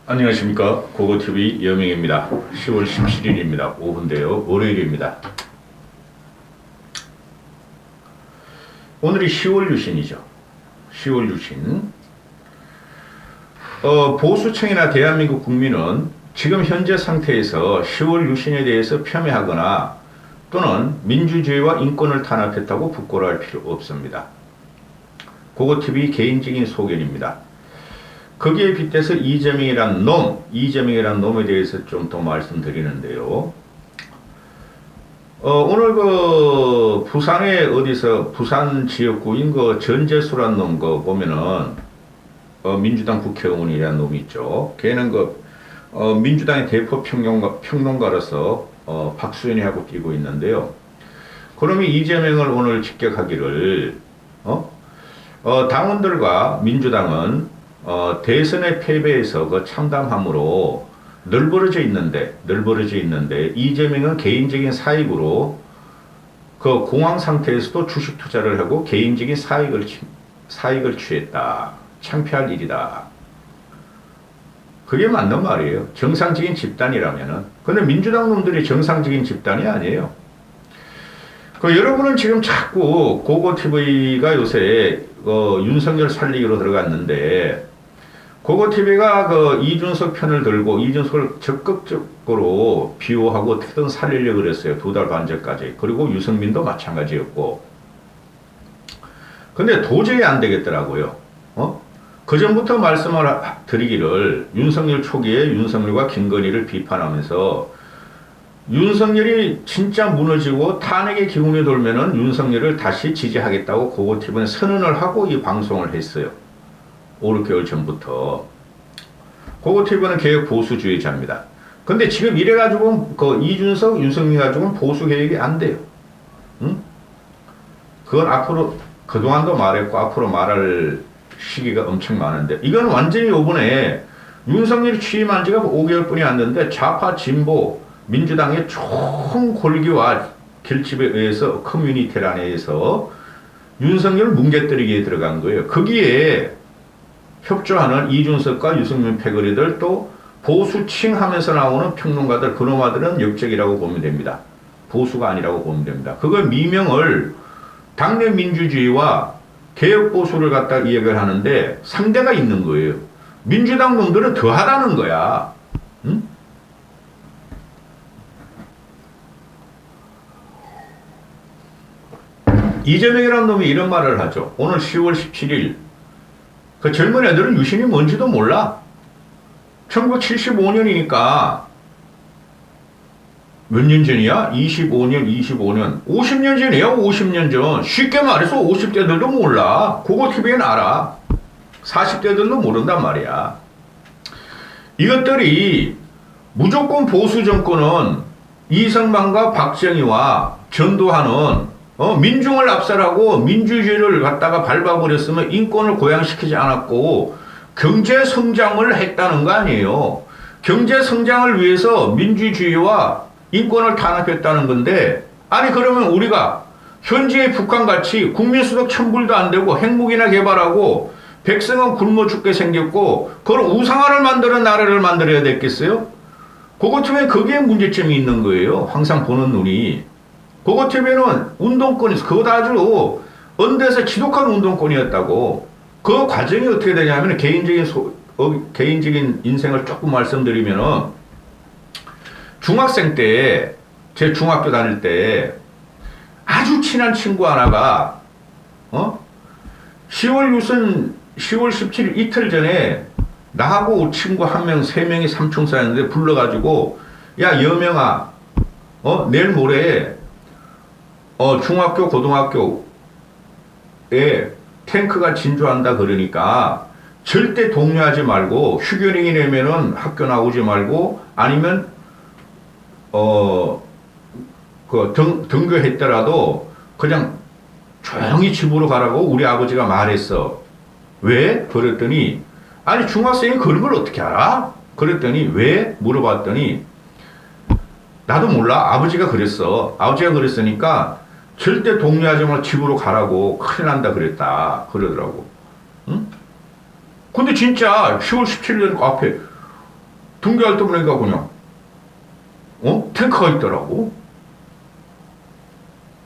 안녕하십니까. 고고TV 여명입니다. 10월 17일입니다. 오후인데요. 월요일입니다. 오늘이 10월 유신이죠. 10월 유신. 보수층이나 대한민국 국민은 지금 현재 상태에서 10월 유신에 대해서 폄훼하거나 또는 민주주의와 인권을 탄압했다고 부끄러워할 필요 없습니다. 고고TV 개인적인 소견입니다. 거기에 빗대서 이재명이란 놈에 대해서 좀 더 말씀드리는데요. 오늘 부산에 어디서 부산 지역구인 전재수란 놈 보면은 민주당 국회의원이라는 놈이 있죠. 걔는 민주당의 대표 평론가로서 박수현이하고 뛰고 있는데요. 그러면 이재명을 오늘 직격하기를 당원들과 민주당은 대선의 패배에서 참담함으로 널브러져 있는데 이재명은 개인적인 사익으로 공황 상태에서도 주식 투자를 하고 개인적인 사익을 취했다. 창피할 일이다. 그게 맞는 말이에요. 정상적인 집단이라면은. 근데 민주당 놈들이 정상적인 집단이 아니에요. 여러분은 지금 자꾸 고고TV가 요새 윤석열 살리기로 들어갔는데 고고TV가 이준석 편을 들고 이준석을 적극적으로 비호하고 어떻게든 살리려고 그랬어요. 2달 반 전까지. 그리고 유승민도 마찬가지였고. 근데 도저히 안 되겠더라고요. 그 전부터 말씀을 드리기를 윤석열 초기에 윤석열과 김건희를 비판하면서 윤석열이 진짜 무너지고 탄핵의 기운이 돌면은 윤석열을 다시 지지하겠다고 고고TV는 선언을 하고 이 방송을 했어요. 5, 6개월 전부터. 고고TV는 개혁 보수주의자입니다. 근데 지금 이래가지고 이준석, 윤석열 가지고는 보수 개혁이 안 돼요. 응? 그건 앞으로 그동안도 말했고 앞으로 말할 시기가 엄청 많은데 이건 완전히 요번에 윤석열이 취임한 지가 5개월뿐이 안 됐는데 좌파 진보 민주당의 총골기와 결집에 의해서 커뮤니티란에 의해서 윤석열을 뭉개뜨리기에 들어간 거예요. 거기에 협조하는 이준석과 유승민 패거리들 또 보수층 하면서 나오는 평론가들 그놈아들은 역적이라고 보면 됩니다. 보수가 아니라고 보면 됩니다. 그걸 미명을 당내 민주주의와 개혁보수를 갖다 이야기를 하는데 상대가 있는 거예요. 민주당 놈들은 더하다는 거야. 응? 이재명이라는 놈이 이런 말을 하죠. 오늘 10월 17일 그 젊은 애들은 유신이 뭔지도 몰라. 1975년이니까 몇 년 전이야? 25년 50년 전이야. 50년 전. 쉽게 말해서 50대들도 몰라. 고고TV는 알아. 40대들도 모른단 말이야. 이것들이 무조건 보수 정권은 이승만과 박정희와 전도하는 민중을 압살하고 민주주의를 갖다가 밟아버렸으면 인권을 고양시키지 않았고 경제 성장을 했다는 거 아니에요. 경제 성장을 위해서 민주주의와 인권을 탄압했다는 건데 아니 그러면 우리가 현재의 북한같이 국민소득 1000불도 안 되고 핵무기나 개발하고 백성은 굶어 죽게 생겼고 그걸 우상화를 만드는 나라를 만들어야 됐겠어요? 고고TV에 거기에 문제점이 있는 거예요. 항상 보는 눈이. 고고TV는 운동권이 그거 아주 언대에서 지독한 운동권이었다고. 그 과정이 어떻게 되냐면 개인적인 인생을 조금 말씀드리면은 중학생 때 제 중학교 다닐 때 아주 친한 친구 하나가 10월 17일 이틀 전에 나하고 친구 한 명, 3명이 삼총사였는데 불러가지고 야 여명아 내일 모레 중학교, 고등학교에 탱크가 진주한다 그러니까 절대 동요하지 말고 휴교령이 내면은 학교 나오지 말고 아니면 등교했더라도 그냥 조용히 집으로 가라고 우리 아버지가 말했어. 왜? 그랬더니 아니 중학생이 그런 걸 어떻게 알아? 그랬더니 왜? 물어봤더니 나도 몰라. 아버지가 그랬어. 아버지가 그랬으니까 절대 동요하지 말고 집으로 가라고 큰일 난다 그랬다 그러더라고. 응? 근데 진짜 10월 17일 앞에 등교할 때 보니까 그냥 탱크가 있더라고.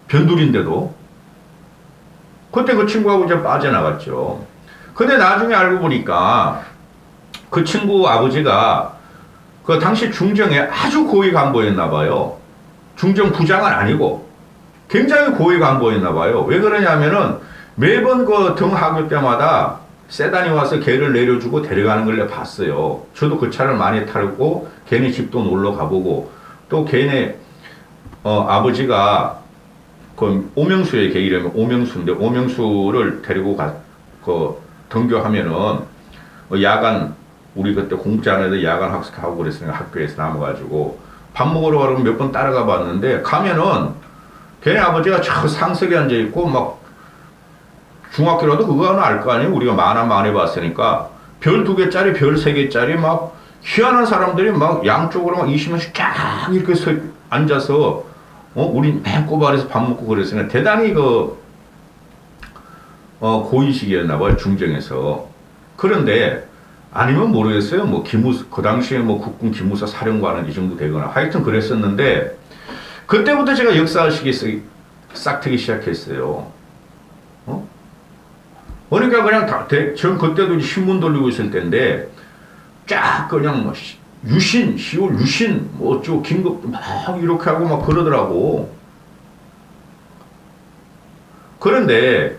변두리인데도. 그때 그 친구하고 이제 빠져나갔죠. 근데 나중에 알고 보니까 그 친구 아버지가 그 당시 중정에 아주 고위 간부였나 봐요. 중정 부장은 아니고 굉장히 고위 간부였나 봐요. 왜 그러냐면은 매번 그 등하교 때마다 세단이 와서 걔를 내려주고 데려가는 걸 내가 봤어요. 저도 그 차를 많이 타고 걔네 집도 놀러 가보고 또 걔네 아버지가 그 오명수의 걔 이름이 오명수인데 오명수를 데리고 등교하면은 야간 우리 그때 공부 잘하는데 야간 학습하고 그랬으니까 학교에서 남아가지고 밥 먹으러 가려고 몇 번 따라가 봤는데 가면은 걔네 아버지가 저 상석에 앉아 있고 막 중학교라도 그거는 알 거 아니에요. 우리가 만화 많이 봤으니까 별 2개짜리 별 3개짜리 막 희한한 사람들이 막 양쪽으로 막 20명씩 쫙 이렇게 앉아서 우리 맨 꼬발에서 밥 먹고 그랬으니까 대단히 고위직이었나 봐요. 중정에서. 그런데 아니면 모르겠어요. 뭐 그 당시에 뭐 국군 기무사 사령관은 이 정도 되거나 하여튼 그랬었는데 그때부터 제가 역사의식이 싹 트기 시작했어요. 그러니까 그냥 전 그때도 신문 돌리고 있을 때인데 쫙 그냥 뭐 유신, 10월 유신, 뭐 어쩌고 긴급 막 이렇게 하고 막 그러더라고. 그런데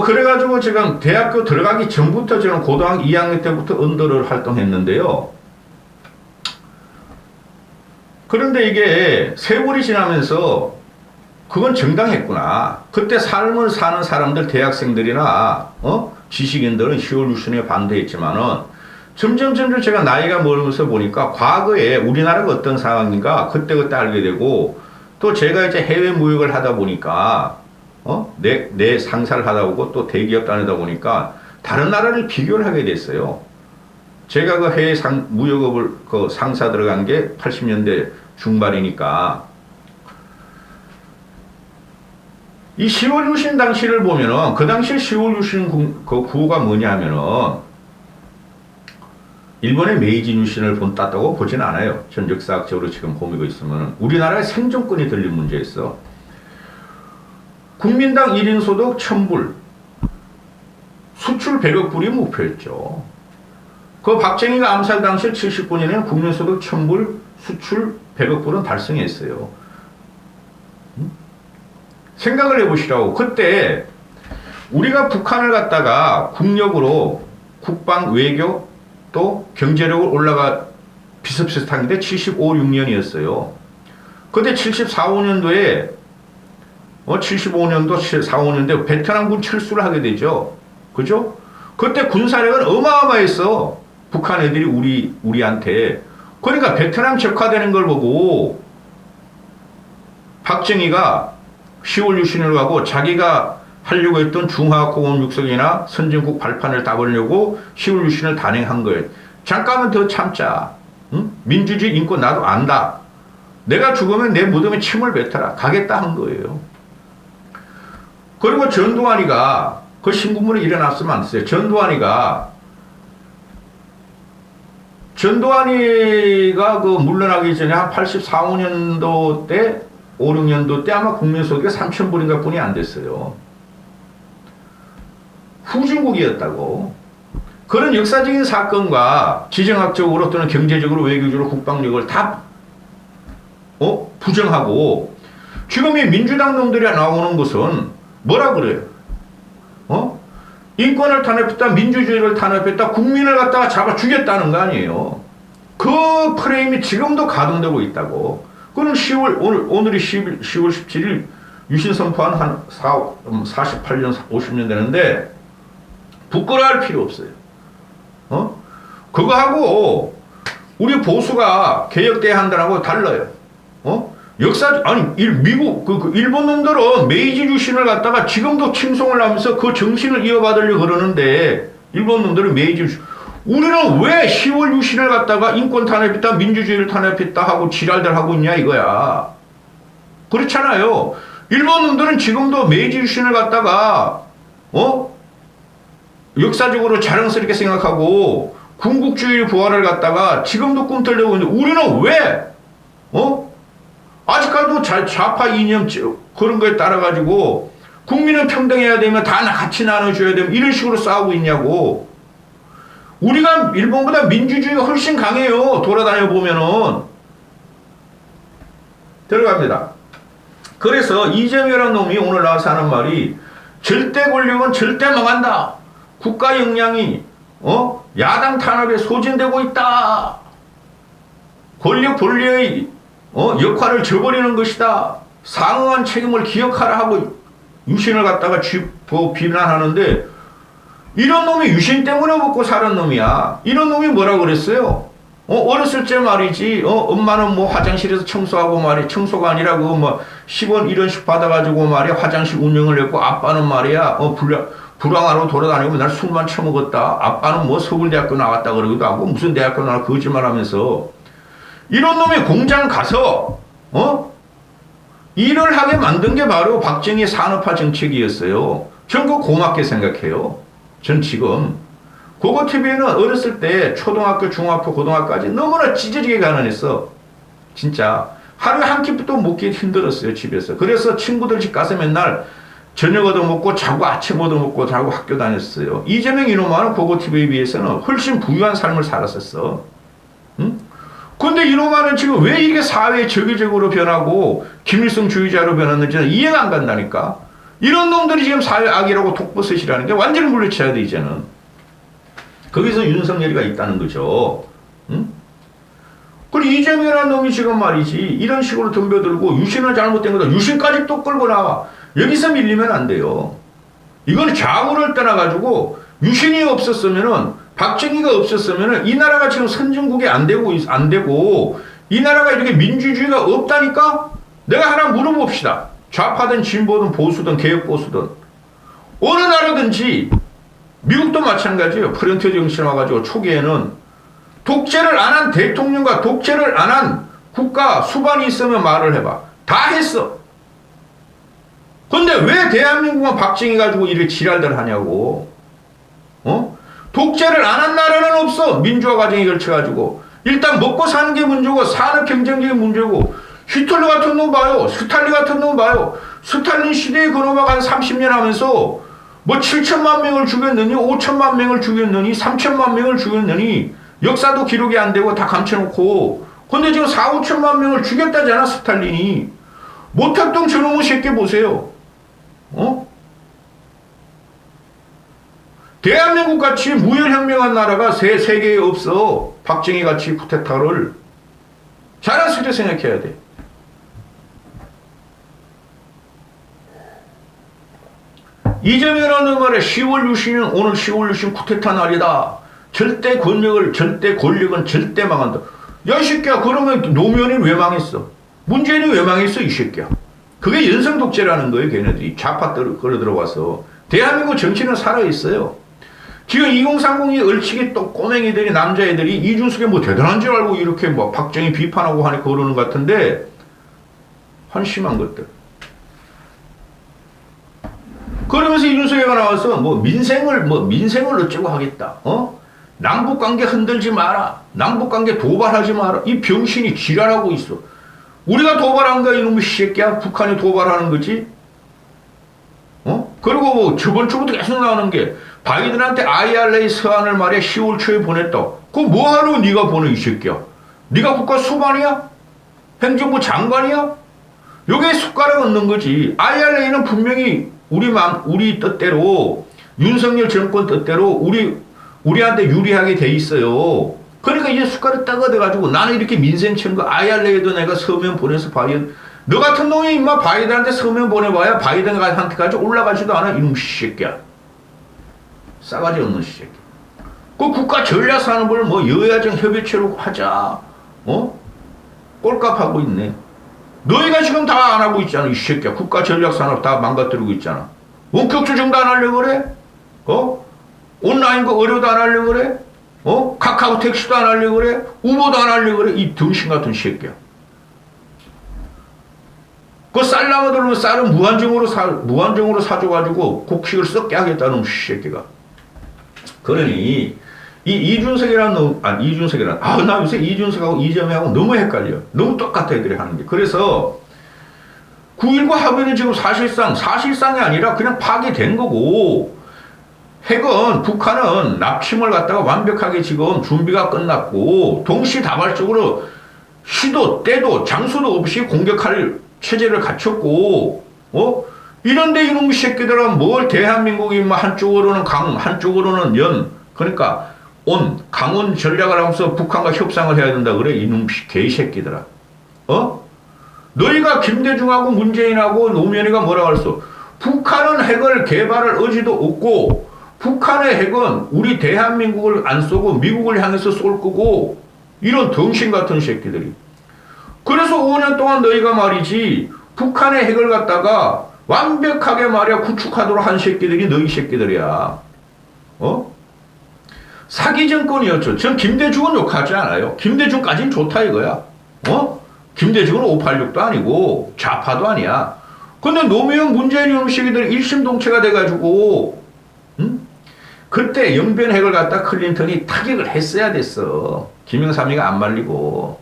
그래가지고 지금 대학교 들어가기 전부터 저는 고등학교 2학년 때부터 언더를 활동했는데요. 그런데 이게 세월이 지나면서 그건 정당했구나. 그때 삶을 사는 사람들, 대학생들이나, 지식인들은 10월 유신에 반대했지만은, 점점 제가 나이가 먹으면서 보니까 과거에 우리나라가 어떤 상황인가 그때 알게 되고, 또 제가 이제 해외 무역을 하다 보니까, 내 상사를 하다 보고 또 대기업 다니다 보니까 다른 나라를 비교를 하게 됐어요. 제가 그 해외 무역업을 상사 들어간 게 80년대 중반이니까, 이 10월 유신 당시를 보면은, 그 당시 10월 유신 그 구호가 뭐냐면은, 일본의 메이지 유신을 땄다고 보진 않아요. 전 역사학적으로 지금 보고 있으면. 우리나라의 생존권이 들린 문제였어. 국민당 1인 소득 1000불, 수출 100억 불이 목표였죠. 그 박정희가 암살 당시 79년에는 국민소득 1000불, 수출 100억 불은 달성했어요. 생각을 해보시라고. 그때 우리가 북한을 갖다가 국력으로 국방, 외교 또 경제력으로 올라가 비슷비슷한데 75, 6년이었어요. 그때 74, 5년도에 75년도, 4, 5년도에 베트남군 철수를 하게 되죠. 그죠? 그때 군사력은 어마어마했어. 북한 애들이 우리한테. 그러니까 베트남 적화되는 걸 보고 박정희가 10월 유신을 가고 자기가 하려고 했던 중화공원 육성이나 선진국 발판을 따보려고 10월 유신을 단행한 거예요. 잠깐만 더 참자. 응? 민주주의 인권 나도 안다. 내가 죽으면 내 무덤에 침을 뱉어라. 가겠다 한 거예요. 그리고 전두환이가 그 신군문에 일어났으면 안 됐어요. 전두환이가 그 물러나기 전에 한 84, 5년도 때 5, 6년도 때 아마 국민소득이 3,000불인가 뿐이 안 됐어요. 후진국이었다고. 그런 역사적인 사건과 지정학적으로 또는 경제적으로 외교적으로 국방력을 다 부정하고 지금 이 민주당 놈들이 나오는 것은 뭐라 그래요? 인권을 탄압했다, 민주주의를 탄압했다, 국민을 갖다가 잡아 죽였다는 거 아니에요. 그 프레임이 지금도 가동되고 있다고. 그럼 오늘이 10월 17일 유신 선포한 한 48년, 50년 되는데, 부끄러워할 필요 없어요. 그거하고, 우리 보수가 개혁대항단하고 달라요. 미국, 일본 놈들은 메이지 유신을 갖다가 지금도 칭송을 하면서 그 정신을 이어받으려고 그러는데, 일본 놈들은 메이지 유신, 우리는 왜 10월 유신을 갖다가 인권 탄압했다, 민주주의를 탄압했다 하고 지랄들 하고 있냐 이거야. 그렇잖아요. 일본 놈들은 지금도 메이지 유신을 갖다가 역사적으로 자랑스럽게 생각하고 군국주의 부활을 갖다가 지금도 꿈틀대고 있는데 우리는 왜 아직까지도 좌파 이념 그런 거에 따라 가지고 국민은 평등해야 되면 다 같이 나눠줘야 되면 이런 식으로 싸우고 있냐고. 우리가 일본보다 민주주의가 훨씬 강해요. 돌아다녀 보면은. 들어갑니다. 그래서 이재명이라는 놈이 오늘 나와서 하는 말이 절대 권력은 절대 망한다. 국가 역량이 야당 탄압에 소진되고 있다. 권력 본래의 역할을 저버리는 것이다. 상응한 책임을 기억하라 하고 유신을 갖다가 비난하는데 이런 놈이 유신 때문에 먹고 사는 놈이야. 이런 놈이 뭐라 그랬어요? 어렸을 때 말이지, 엄마는 뭐 화장실에서 청소하고 말이야. 청소가 아니라 그거 뭐 10원 1원씩 받아가지고 말이야. 화장실 운영을 했고 아빠는 말이야. 불황하러 돌아다니고 맨날 술만 처먹었다. 아빠는 뭐 서울대학교 나왔다 그러기도 하고 무슨 대학교 나와 거짓말 하면서 이런 놈이 공장 가서, 일을 하게 만든 게 바로 박정희 산업화 정책이었어요. 전 그거 고맙게 생각해요. 전 지금 고고TV에는 어렸을 때 초등학교, 중학교, 고등학교까지 너무나 찌질하게 가난했어. 진짜 하루에 한 끼도 먹기 힘들었어요. 집에서. 그래서 친구들 집 가서 맨날 저녁 얻어먹고 자고 아침 얻어먹고 자고 학교 다녔어요. 이재명 이놈아는 고고TV에 비해서는 훨씬 부유한 삶을 살았었어. 응? 근데 이놈아는 지금 왜 이렇게 사회에 적의적으로 변하고 김일성주의자로 변했는지는 이해가 안 간다니까. 이런 놈들이 지금 사회 악이라고 독버섯이라는 게 완전히 물리쳐야 돼 이제는. 거기서 윤석열이가 있다는 거죠. 응? 그리고 이재명이라는 놈이 지금 말이지 이런 식으로 덤벼들고 유신은 잘못된 거다. 유신까지 또 끌고 나와. 여기서 밀리면 안 돼요. 이건 좌우를 떠나가지고 유신이 없었으면은 박정희가 없었으면은 이 나라가 지금 선진국이 안 되고 이 나라가 이렇게 민주주의가 없다니까. 내가 하나 물어봅시다. 좌파든 진보든 보수든 개혁보수든 어느 나라든지 미국도 마찬가지예요. 프런트 정신 와가지고 초기에는 독재를 안 한 대통령과 독재를 안 한 국가 수반이 있으면 말을 해봐. 다 했어. 근데 왜 대한민국은 박정희 가지고 이렇게 지랄들 하냐고. 독재를 안 한 나라는 없어. 민주화 과정에 걸쳐가지고. 일단 먹고 사는 게 문제고 산업 경쟁력이 문제고. 히틀러 같은 놈 봐요. 스탈린 같은 놈 봐요. 스탈린 시대에 그놈아가 한 30년 하면서 뭐 7천만 명을 죽였느니 5천만 명을 죽였느니 3천만 명을 죽였느니 역사도 기록이 안 되고 다 감춰놓고. 근데 지금 4, 5천만 명을 죽였다잖아 스탈린이. 모택동 저놈의 새끼 보세요. 대한민국 같이 무혈혁명한 나라가 세계에 없어. 박정희 같이 쿠데타를. 자랑스럽게 생각해야 돼. 이재명이라는 말에 10월 유신은 오늘 10월 유신 쿠데타 날이다. 절대 권력은 절대 망한다. 야, 이 새끼야, 그러면 노무현이 왜 망했어? 문재인이 왜 망했어, 이 새끼야? 그게 연성독재라는 거예요, 걔네들이. 좌파 끌어 들어와서. 대한민국 정치는 살아있어요. 지금 2030이 얼치기 또 꼬맹이들이, 남자애들이 이준석이 뭐 대단한 줄 알고 이렇게 뭐 박정희 비판하고 하니까 그러는 것 같은데, 한심한 것들. 그러면서 이준석이가 나와서 민생을 어쩌고 하겠다. 남북관계 흔들지 마라. 남북관계 도발하지 마라. 이 병신이 지랄하고 있어. 우리가 도발한 거야, 이놈의 새끼야. 북한이 도발하는 거지. 그리고 뭐 저번 주부터 계속 나오는 게 바이든한테 IRA 서한을 말이야 10월 초에 보냈다. 그거 뭐하러 네가 보내, 이 새끼야. 네가 국가 수반이야? 행정부 장관이야? 요게 숟가락 얹는 거지. IRA는 분명히 우리 뜻대로, 윤석열 정권 뜻대로 우리한테 유리하게 돼 있어요. 그러니까 이제 숟가락 따가돼가지고 나는 이렇게 민생 청구 IRA에도 내가 서면 보내서 너 같은 놈이 임마 바이든한테 서면 보내봐야 바이든한테까지 올라가지도 않아. 이놈 새끼야. 싸가지 없는 새끼. 그 국가 전략 산업을 뭐 여야정 협의체로 하자. 꼴값하고 있네. 너희가 지금 다 안 하고 있잖아, 이 새끼야. 국가 전략 산업 다 망가뜨리고 있잖아. 원격 조정도 안 하려고 그래? 온라인 거 의료도 안 하려고 그래? 카카오 택시도 안 하려고 그래? 우버도 안 하려고 그래? 이 등신 같은 새끼야. 그 쌀 남아들면 쌀은 무한정으로 사줘가지고 곡식을 썩게 하겠다는 새끼가. 그러니 이 이준석이라는 놈, 아니 이준석이라는, 나 요새 이준석하고 이재명하고 너무 헷갈려. 너무 똑같아 애들이 하는 게. 그래서 9.19 합의는 지금 사실상이 아니라 그냥 파기된 거고, 핵은, 북한은 납침을 갖다가 완벽하게 지금 준비가 끝났고, 동시다발적으로 시도, 때도, 장소도 없이 공격할 체제를 갖췄고, 이런데 이놈의 새끼들은 뭘 대한민국이 뭐 한쪽으로는 강, 한쪽으로는 연, 그러니까 강원 전략을 하면서 북한과 협상을 해야 된다 그래. 이놈 개새끼들아. 너희가 김대중하고 문재인하고 노무현이가 뭐라 그랬어? 북한은 핵을 개발할 의지도 없고, 북한의 핵은 우리 대한민국을 안 쏘고 미국을 향해서 쏠 거고, 이런 덩신 같은 새끼들이. 그래서 5년 동안 너희가 말이지, 북한의 핵을 갖다가 완벽하게 말이야 구축하도록 한 새끼들이 너희 새끼들이야. 사기 정권이었죠. 전 김대중은 욕하지 않아요. 김대중까지는 좋다 이거야. 김대중은 586도 아니고 좌파도 아니야. 근데 노무현 문재인 이런 새끼들이 일심동체가 돼가지고, 그때 영변 핵을 갖다 클린턴이 타격을 했어야 됐어. 김영삼이가 안 말리고.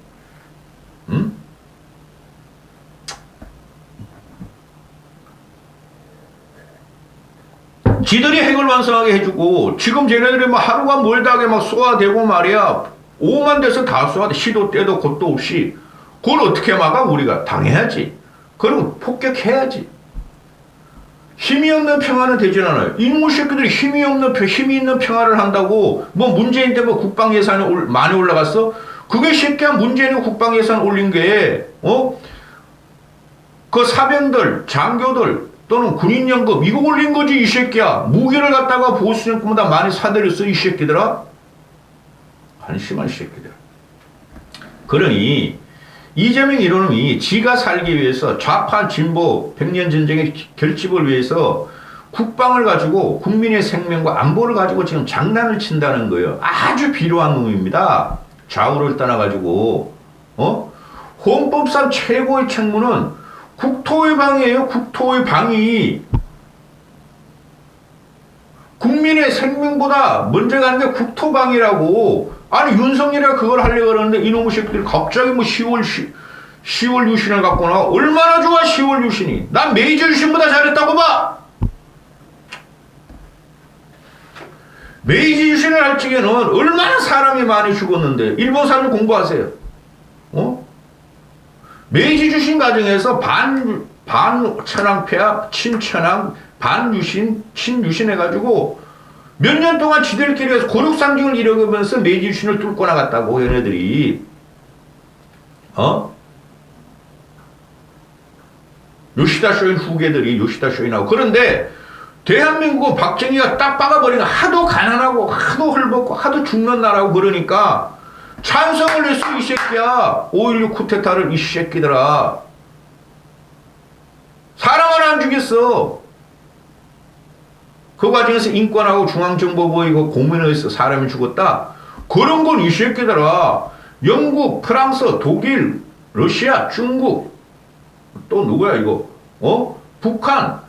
지들이 핵을 완성하게 해주고, 지금 쟤네들이 뭐 하루가 멀다하게 막 쏘아대고 말이야. 오만 돼서 다 쏘아대. 시도 때도 곳도 없이. 그걸 어떻게 막아? 우리가 당해야지. 그럼 폭격해야지. 힘이 없는 평화는 되질 않아요. 이놈의 새끼들이 힘이 있는 평화를 한다고, 뭐 문재인 때 뭐 국방 예산이 많이 올라갔어? 그게 새끼야 문재인이 국방 예산 올린 게, 그 사병들, 장교들, 또는 군인연금, 이거 올린 거지, 이 새끼야. 무기를 갖다가 보수정권보다 많이 사들였어, 이 새끼들아. 한심한 새끼들. 그러니, 이재명 이놈이 지가 살기 위해서 좌파 진보 100년 전쟁의 결집을 위해서 국방을 가지고 국민의 생명과 안보를 가지고 지금 장난을 친다는 거예요. 아주 비루한 놈입니다. 좌우를 떠나가지고. 헌법상 최고의 책무는 국토의 방이에요. 국토의 방위. 국민의 생명보다 먼저 가는 게 국토방이라고. 아니 윤석열이가 그걸 하려고 그러는데 이놈의 새끼들이 갑자기 뭐 10월 유신을 갖고 나와. 얼마나 좋아 10월 유신이. 난 메이저 유신보다 잘했다고 봐. 메이저 유신을 할 적에는 얼마나 사람이 많이 죽었는데. 일본사를 공부하세요. 메이지 유신 과정에서 반천황폐합, 친천황, 반유신, 친유신 해가지고 몇 년 동안 지들끼리 해서 고륙상징을 이뤄가면서 메이지 유신을 뚫고 나갔다고, 얘네들이. 요시다 쇼인 후계들이 요시다 쇼인하고. 그런데 대한민국은 박정희가 딱 박아버리니까 하도 가난하고 하도 헐벗고 하도 죽는 나라고 그러니까 찬성을 했어, 이 새끼야. 5.16 쿠데타를, 이 새끼들아. 사람을 안 죽였어. 그 과정에서 인권하고 중앙정보부의 고민을 했어. 사람이 죽었다. 그런 건 이 새끼들아. 영국, 프랑스, 독일, 러시아, 중국, 또 누구야 이거? 북한,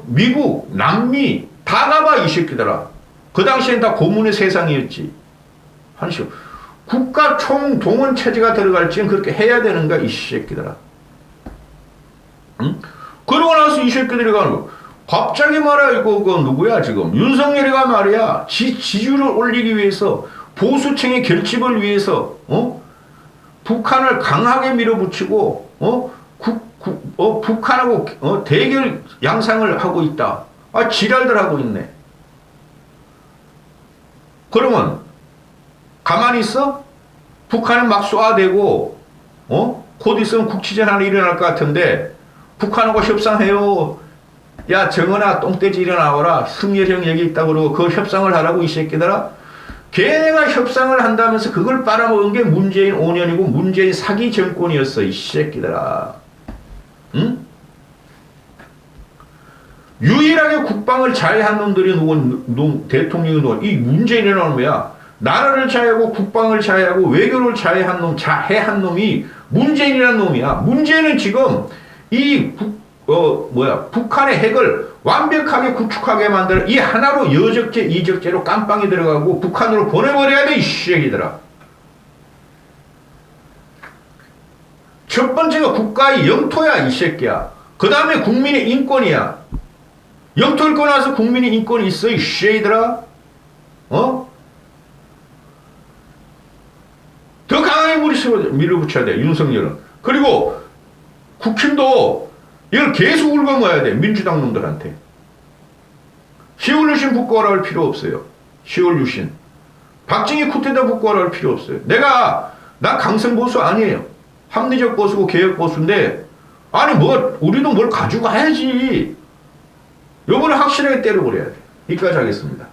미국, 남미 다 가봐, 이 새끼들아. 그 당시엔 다 고문의 세상이었지. 한시오. 국가 총동원 체제가 들어갈 지는 그렇게 해야 되는가, 이 새끼들아. 응? 그러고 나서 이 새끼들이 가는 거. 갑자기 말이야, 이거, 누구야, 지금. 윤석열이가 말이야, 지지율을 올리기 위해서, 보수층의 결집을 위해서, 북한을 강하게 밀어붙이고, 북한하고, 대결 양상을 하고 있다. 지랄들 하고 있네. 그러면, 가만히 있어? 북한은 막 쏘아대고, 곧 있으면 국지전 하나 일어날 것 같은데, 북한하고 협상해요. 야, 정은아, 똥돼지 일어나와라. 승열형 여기 있다고 그러고, 그 협상을 하라고, 이 새끼들아. 걔네가 협상을 한다면서 그걸 빨아먹은 게 문재인 5년이고, 문재인 사기 정권이었어, 이 새끼들아. 응? 유일하게 국방을 잘한 놈들이 대통령이 이 문재인이라는 놈이야. 나라를 잘하고 국방을 잘하고 외교를 잘한 놈이 문재인이라는 놈이야. 문재인은 지금 북한의 핵을 완벽하게 구축하게 만들어 이 하나로 여적죄, 이적죄로 깜빵이 들어가고 북한으로 보내버려야 돼, 이 새끼들아. 첫 번째가 국가의 영토야, 이 새끼야. 그 다음에 국민의 인권이야. 영토를 꺼내서 국민의 인권이 있어, 이 새끼들아. 어? 더 강하게 밀어붙여야 돼, 윤석열은. 그리고 국힘도 이걸 계속 울거먹어야 돼, 민주당 놈들한테. 시월 유신 복구하라 할 필요 없어요. 시월 유신. 박정희 쿠데타 복구하라 할 필요 없어요. 나 강성보수 아니에요. 합리적 보수고 개혁 보수인데, 아니, 우리도 뭘 가지고 가야지. 요번에 확실하게 때려버려야 돼. 여기까지 하겠습니다.